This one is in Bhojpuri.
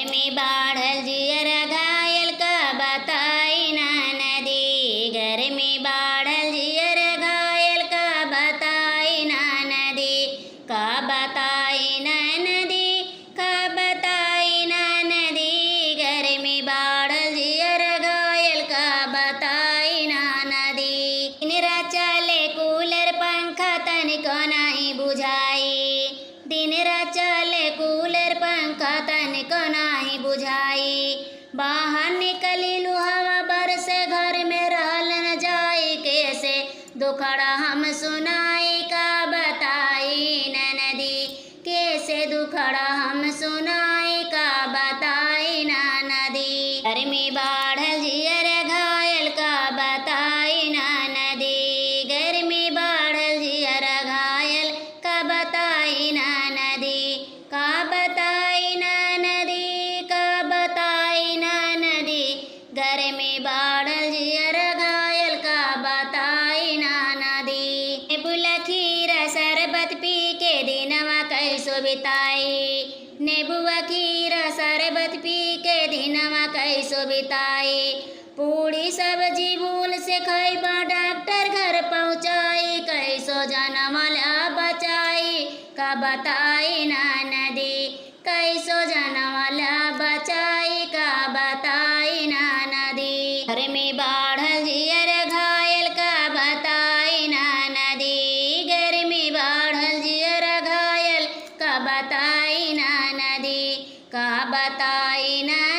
में बाढ़ल जियर घायल का बताई ना नदी। घर में बाढ़ल जियर घायल का बताई ना नदी। का बताई ना नदी, का बताई ना नदी। घर में बाढ़ल जियर घायल का बताई ना नदी। निरा चले कूलर पंखा तनिको नहीं बुझाई। दिन रात चले कूलर पंखा तनिको नहीं बुझाई। बाहर निकली लू हवा बरसे घर में रहल न जाई। कैसे दुखड़ा हम सुनाई का बताई न नदी। कैसे दुखड़ा हम सुनाई का बताई ना नदी। घर में बाढ़ल जियर घायल का बताई ना नदी। घर में बाढ़ल जियर घायल का बताई ना नदी। का बताई ना नदी, का बताई ना नदी। घर में बाढ़ल जियर घायल का बताई ना नदी। नेबुआ खीरा शरबत पी के दिनवा कैसो बिताई। नेबुआ खीरा शरबत पी के दिनवा कैसो बिताई। पूरी सब्जी भूल से खैबा डॉक्टर घर पहुँचाई। कैसो जनमला बचाई का बताई ना नदी। कैसो जनमला बचाई का बताई ना नदी। घर में बाढ़ल जियर घायल का बताई ना नदी। घर में बाढ़ल जियर घायल का बताई ना नदी। का बताई ना